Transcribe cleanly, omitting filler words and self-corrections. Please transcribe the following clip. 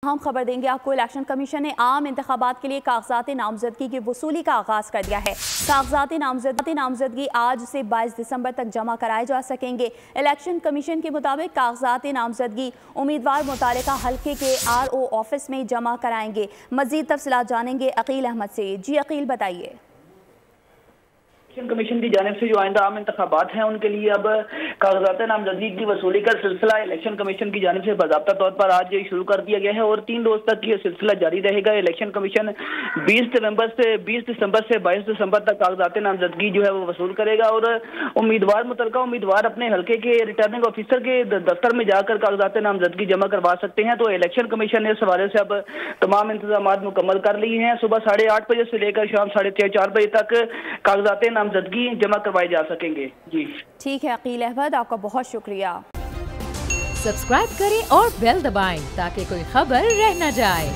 हम खबर देंगे आपको, इलेक्शन कमीशन ने आम इंतखाबात के लिए कागजात नामजदगी की वसूली का आगाज कर दिया है। कागजात नामजदगी आज से 22 दिसंबर तक जमा कराए जा सकेंगे। इलेक्शन कमीशन के मुताबिक कागजात नामजदगी उम्मीदवार मुतालिका हल्के के RO ऑफिस में जमा कराएंगे। मजीद तफसीलात जानेंगे अकील अहमद से। जी अकील, बताइए। इलेक्शन कमीशन की जानिब से जो आइंदा आम इंतखाबात हैं उनके लिए अब कागजात नामजदगी की वसूली का सिलसिला इलेक्शन कमीशन की जानिब से बाज़ाब्ता तौर पर आज शुरू कर दिया गया है और 3 रोज तक ये सिलसिला जारी रहेगा। इलेक्शन कमीशन 20 दिसंबर से 22 दिसंबर तक कागजात नामजदगी जो है वो वसूल करेगा और मुतलका उम्मीदवार अपने हल्के के रिटर्निंग ऑफिसर के दफ्तर में जाकर कागजात नामजदगी जमा करवा सकते हैं। तो इलेक्शन कमीशन ने इस हवाले से अब तमाम इंतजाम मुकम्मल कर लिए हैं। सुबह 8:30 बजे से लेकर शाम 3:30-4 बजे तक कागजात नामजदगी जमा करवाए जा सकेंगे। जी ठीक है अकील अहमद, आपका बहुत शुक्रिया। सब्सक्राइब करें और बेल दबाएं ताकि कोई खबर रह न जाए।